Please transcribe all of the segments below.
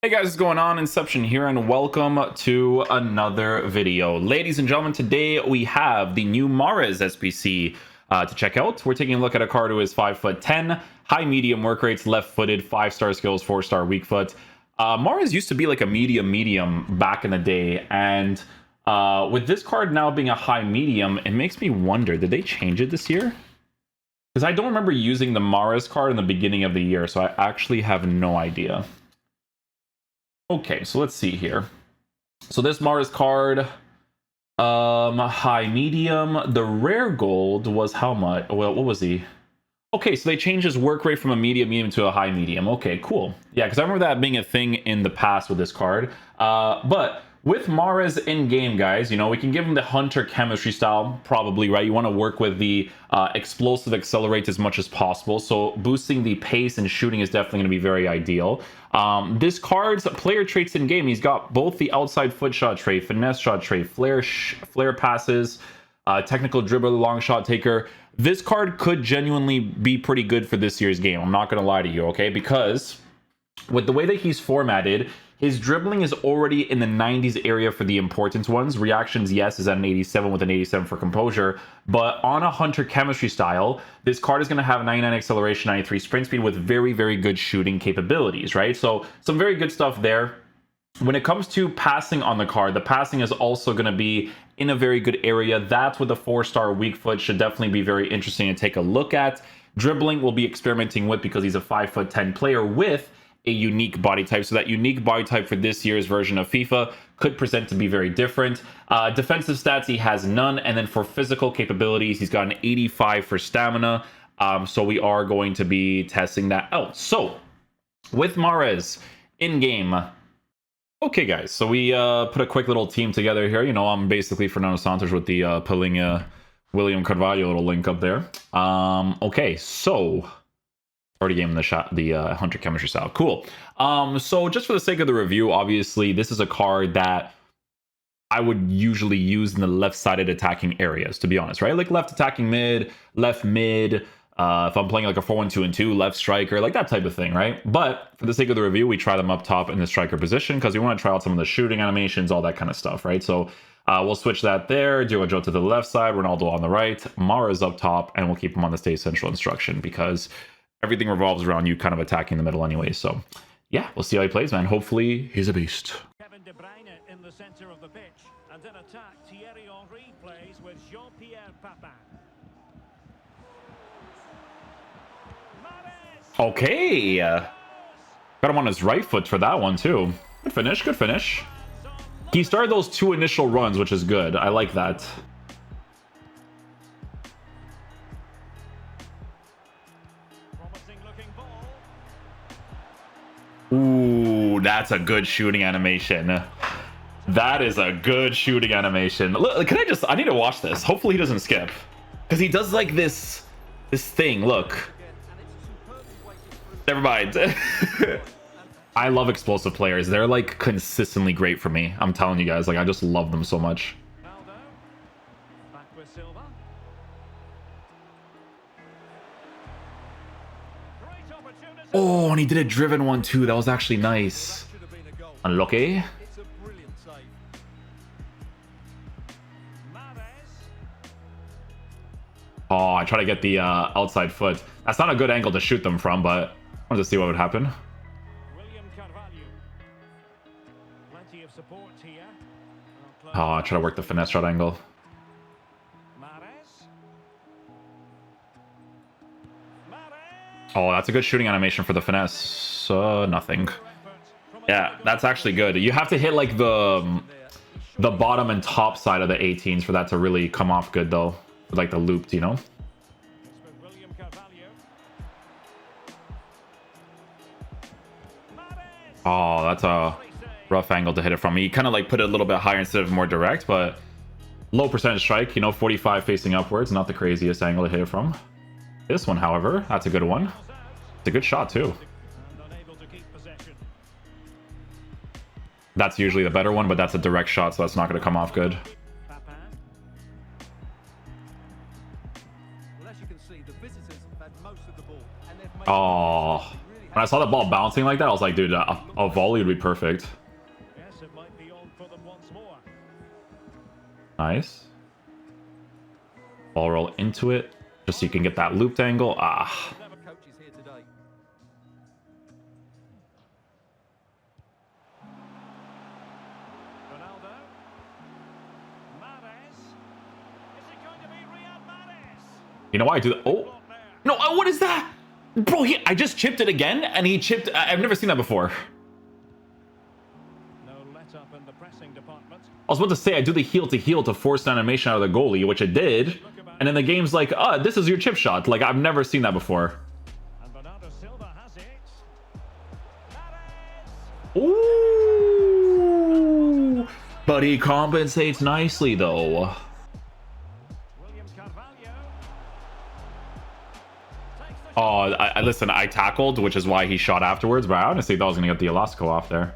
Hey guys, what's going on? Inception here, and welcome to another video. Ladies and gentlemen, today we have the new Mahrez SPC to check out. We're taking a look at a card who is 5'10", high medium work rates, left-footed, 5-star skills, 4-star weak foot. Mahrez used to be like a medium back in the day, and with this card now being a high medium, it makes me wonder, did they change it this year? Because I don't remember using the Mahrez card in the beginning of the year, so I actually have no idea. Okay, so let's see here. So this Mahrez card, high medium. The rare gold was how much? Well, what was he? Okay, so they changed his work rate from a medium to a high medium. Okay, cool. Yeah, because I remember that being a thing in the past with this card. But with Mahrez in game, guys, you know, we can give him the hunter chemistry style, probably, right? You want to work with the explosive accelerate as much as possible. So boosting the pace and shooting is definitely going to be very ideal. This card's player traits in game, he's got both the outside foot shot trait, finesse shot trait, flare passes, technical dribbler, long shot taker. This card could genuinely be pretty good for this year's game. I'm not going to lie to you, okay? Because with the way that he's formatted, his dribbling is already in the 90s area for the important ones. Reactions, yes, is at an 87 with an 87 for composure. But on a hunter chemistry style, this card is going to have 99 acceleration, 93 sprint speed with very, very good shooting capabilities, right? So some very good stuff there. When it comes to passing on the card, the passing is also going to be in a very good area. That's what the 4-star weak foot should definitely be very interesting to take a look at. Dribbling we'll be experimenting with because he's a 5'10" player with a unique body type. So that unique body type for this year's version of FIFA could present to be very different. Defensive stats, he has none. And then for physical capabilities, he's got an 85 for stamina. So we are going to be testing that out. So with Mahrez in game. Okay, guys, so we put a quick little team together here. You know, I'm basically Fernando Santos with the pulling William Carvalho little link up there. Okay, so already gave him the hunter chemistry style. Cool. So just for the sake of the review, obviously, this is a card that I would usually use in the left-sided attacking areas, to be honest, right? Like left attacking mid, left mid. If I'm playing like a 4-1-2-2, left striker, like that type of thing, right? But for the sake of the review, we try them up top in the striker position because we want to try out some of the shooting animations, all that kind of stuff, right? So we'll switch that there. Diogo Jota to the left side, Ronaldo on the right, Mahrez up top, and we'll keep him on the stay central instruction because everything revolves around you kind of attacking the middle anyway. So yeah, we'll see how he plays, man. Hopefully he's a beast. Kevin De Bruyne in the center of the pitch, and in attack Thierry Henry plays with Jean-Pierre Papin. Okay, got him on his right foot for that one too. Good finish, good finish. He started those 2 initial runs, which is good. I like that. Ooh, that's a good shooting animation. That is a good shooting animation. Look, I need to watch this. Hopefully he doesn't skip. Because he does like this thing, look. Never mind. I love explosive players. They're like consistently great for me. I'm telling you guys, like I just love them so much. Oh, and he did a driven one too. That was actually nice. Unlucky. Oh, I try to get the outside foot. That's not a good angle to shoot them from, but I wanted to see what would happen. Oh, I try to work the finesse shot angle. Oh, that's a good shooting animation for the finesse. Nothing. Yeah, that's actually good. You have to hit like the bottom and top side of the 18s for that to really come off good, though. Like the looped, you know. Oh, that's a rough angle to hit it from. He kind of like put it a little bit higher instead of more direct, but low percentage strike, you know, 45 facing upwards, not the craziest angle to hit it from. This one, however, that's a good one. It's a good shot too. That's usually the better one, but that's a direct shot, so that's not going to come off good. Oh, When I saw the ball bouncing like that, I was like, dude, a volley would be perfect. Yes, it might be on for them once more. Nice. Ball roll into it, just so you can get that looped angle. Ah. Coaches here today. Ronaldo. Mahrez. Is it going to be Riyad Mahrez? You know why I do that? Oh. No, what is that? Bro, I just chipped it again, and he chipped... I've never seen that before. No let up in the pressing department. I was about to say, I do the heel to force an animation out of the goalie, which it did. And then the game's like, this is your chip shot. Like, I've never seen that before. And Bernardo Silva has it. Mahrez. Ooh. But he compensates nicely, though. William Carvalho. Takes the Oh, listen, I tackled, which is why he shot afterwards, but I honestly thought I was going to get the Elasco off there.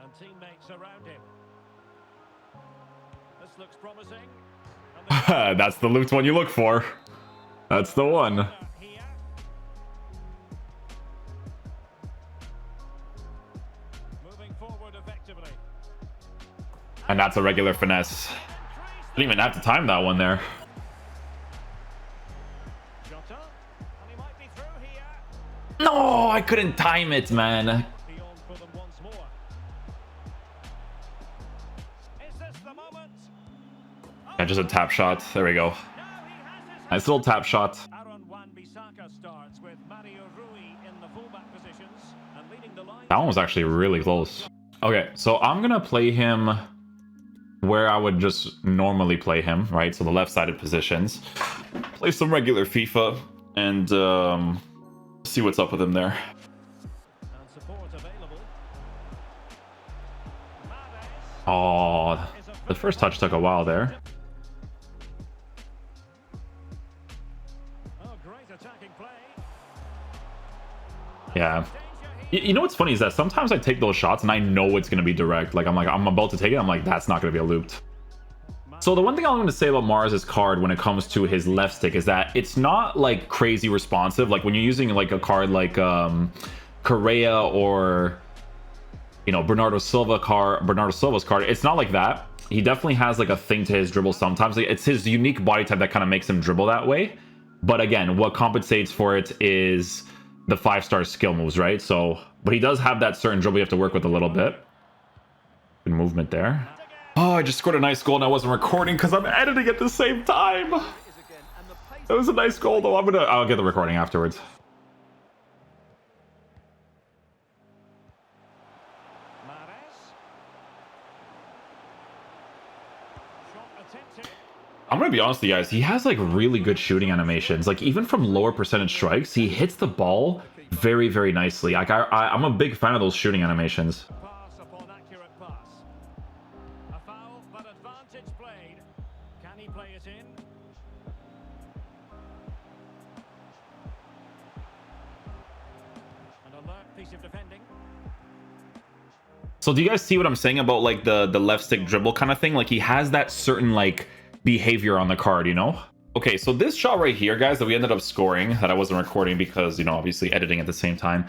and teammates around him. This looks promising. That's the looped one you look for. That's the one. Here. Moving forward effectively. And that's a regular finesse. Didn't even have to time that one there. Jota, and he might be through here. No, I couldn't time it, man. Be on for them once more. Is this the moment? Yeah, just a tap shot. There we go. Now he has his Nice little tap shot. Aaron Wan-Bissaka starts with Mario Rui in the fullback positions and leading the line. That one was actually really close. Okay, so I'm going to play him where I would just normally play him, right? So the left-sided positions. Play some regular FIFA and see what's up with him there. And support available. Mahrez Oh, the first touch took a while there. Oh, great attacking play. Yeah. Danger here. You know what's funny is that sometimes I take those shots and I know it's going to be direct. Like, I'm about to take it. I'm like, that's not going to be a looped. So the one thing I'm going to say about Mahrez's card when it comes to his left stick is that it's not like crazy responsive. Like when you're using like a card like Correa or, you know, Bernardo Silva's card, it's not like that. He definitely has like a thing to his dribble sometimes. Like, it's his unique body type that kind of makes him dribble that way. But again, what compensates for it is the 5-star skill moves, right? So, but he does have that certain dribble you have to work with a little bit. Good movement there. Oh, I just scored a nice goal and I wasn't recording because I'm editing at the same time. It was a nice goal though. I'll get the recording afterwards. Mahrez. Shot attempted. I'm gonna be honest with you guys, he has like really good shooting animations. Like even from lower percentage strikes, he hits the ball very, very nicely. Like I'm a big fan of those shooting animations. Pass upon accurate pass. A foul, but advantage played. Can he play it in? An alert piece of defending. So do you guys see what I'm saying about like the left stick dribble kind of thing? Like he has that certain like behavior on the card, you know? Okay, so this shot right here, guys, that we ended up scoring, that I wasn't recording because, you know, obviously editing at the same time.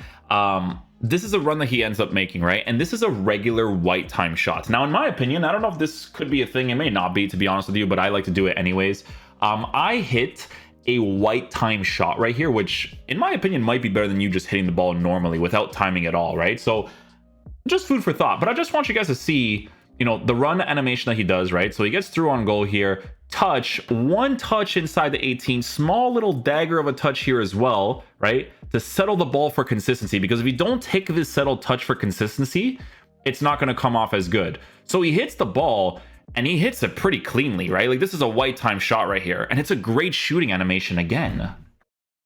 This is a run that he ends up making, right? And this is a regular white time shot. Now, in my opinion, I don't know if this could be a thing. It may not be, to be honest with you, but I like to do it anyways. I hit a white time shot right here, which in my opinion might be better than you just hitting the ball normally without timing at all, right? So just food for thought. But I just want you guys to see, you know, the run animation that he does, right? So he gets through on goal here. Touch, one touch inside the 18, small little dagger of a touch here as well, right? To settle the ball for consistency, because if you don't take this settled touch for consistency, it's not going to come off as good. So he hits the ball and he hits it pretty cleanly, right? Like this is a white time shot right here, and it's a great shooting animation again.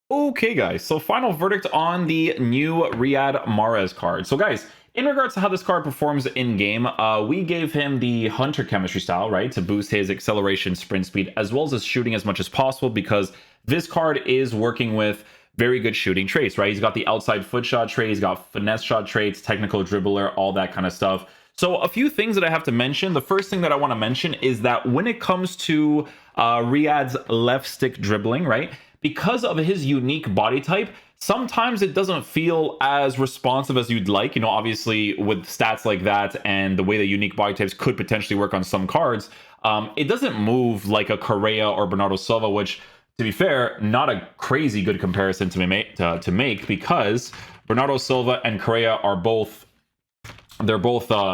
Okay, guys, so final verdict on the new Riyad Mahrez card. So guys, in regards to how this card performs in-game, we gave him the Hunter chemistry style, right, to boost his acceleration, sprint speed, as well as his shooting as much as possible, because this card is working with very good shooting traits, right? He's got the outside foot shot trait, he's got finesse shot traits, technical dribbler, all that kind of stuff. So a few things that I have to mention. The first thing that I want to mention is that when it comes to Riyad's left stick dribbling, right? Because of his unique body type, sometimes it doesn't feel as responsive as you'd like. You know, obviously with stats like that and the way that unique body types could potentially work on some cards, it doesn't move like a Correa or Bernardo Silva, which, to be fair, not a crazy good comparison to make because Bernardo Silva and Correa are both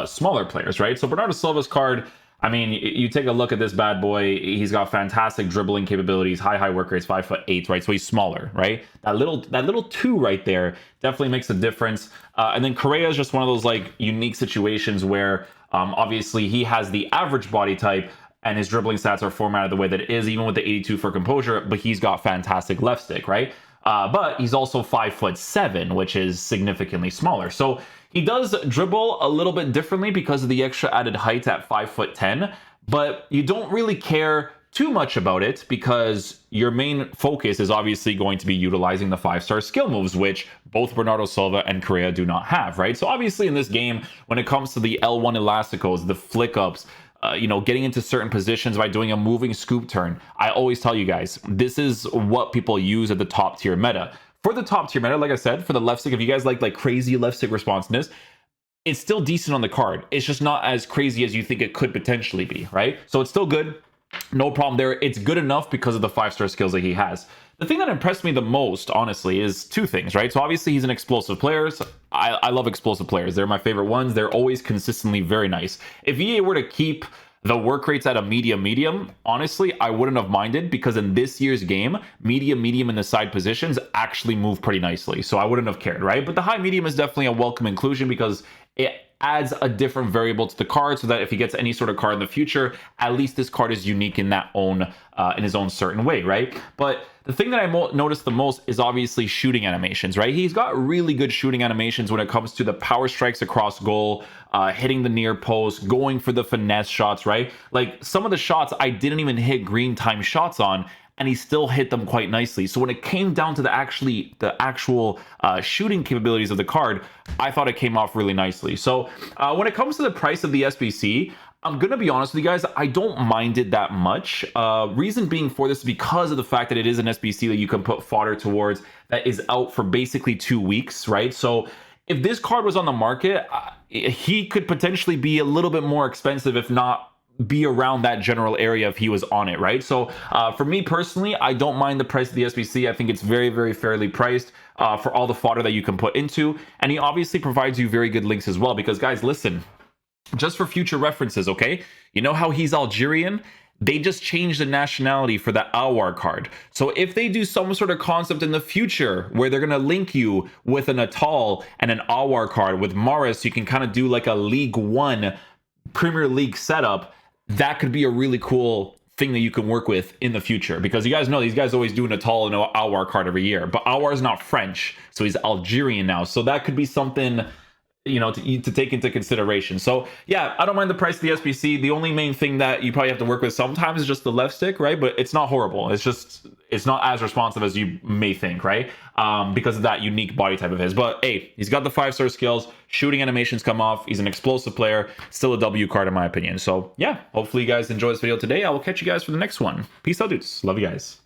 smaller players, right? So Bernardo Silva's card, I mean, you take a look at this bad boy. He's got fantastic dribbling capabilities, high work rates, 5'8", right? So he's smaller, right? That little 2 right there definitely makes a difference. And then Correa is just one of those like unique situations where obviously he has the average body type and his dribbling stats are formatted the way that it is, even with the 82 for composure, but he's got fantastic left stick, right? But he's also 5'7", which is significantly smaller. So he does dribble a little bit differently because of the extra added height at 5'10", but you don't really care too much about it because your main focus is obviously going to be utilizing the 5-star skill moves, which both Bernardo Silva and Correa do not have, right? So obviously in this game, when it comes to the L1 Elasticos, the flick ups, you know, getting into certain positions by doing a moving scoop turn, I always tell you guys, this is what people use at the top tier meta. For the top tier meta, like I said, for the left stick, if you guys like crazy left stick responsiveness, it's still decent on the card. It's just not as crazy as you think it could potentially be, right? So it's still good. No problem there. It's good enough because of the 5-star skills that he has. The thing that impressed me the most, honestly, is 2 things, right? So obviously he's an explosive player. So I love explosive players. They're my favorite ones. They're always consistently very nice. If EA were to keep the work rates at a medium, honestly, I wouldn't have minded because in this year's game, medium in the side positions actually move pretty nicely. So I wouldn't have cared, right? But the high medium is definitely a welcome inclusion because it adds a different variable to the card so that if he gets any sort of card in the future, at least this card is unique in that own in his own certain way, right? But the thing that I noticed the most is obviously shooting animations, right? He's got really good shooting animations when it comes to the power strikes across goal, hitting the near post, going for the finesse shots, right? Like some of the shots I didn't even hit green time shots on, and he still hit them quite nicely. So when it came down to the actual shooting capabilities of the card, I thought it came off really nicely. So when it comes to the price of the SBC, I'm gonna be honest with you guys, I don't mind it that much. Reason being for this is because of the fact that it is an SBC that you can put fodder towards that is out for basically 2 weeks, right? So if this card was on the market, he could potentially be a little bit more expensive, if not be around that general area if he was on it, right? So for me personally, I don't mind the price of the SBC. I think it's very fairly priced for all the fodder that you can put into, and he obviously provides you very good links as well because, guys, listen, just for future references, okay? You know how he's Algerian? They just changed the nationality for the Awar card. So if they do some sort of concept in the future where they're going to link you with an Atal and an Awar card with Mahrez, so you can kind of do like a League One Premier League setup, that could be a really cool thing that you can work with in the future, because you guys know these guys always do an Atal and an Awar card every year, but Awar is not French, so he's Algerian now. So that could be something, you know, to take into consideration. So yeah, I don't mind the price of the SBC. The only main thing that you probably have to work with sometimes is just the left stick, right? But it's not horrible. It's just, it's not as responsive as you may think, right? Because of that unique body type of his. But hey, he's got the 5-star skills, shooting animations come off, he's an explosive player, still a W card in my opinion. So yeah, hopefully you guys enjoy this video today. I will catch you guys for the next one. Peace out, dudes. Love you guys.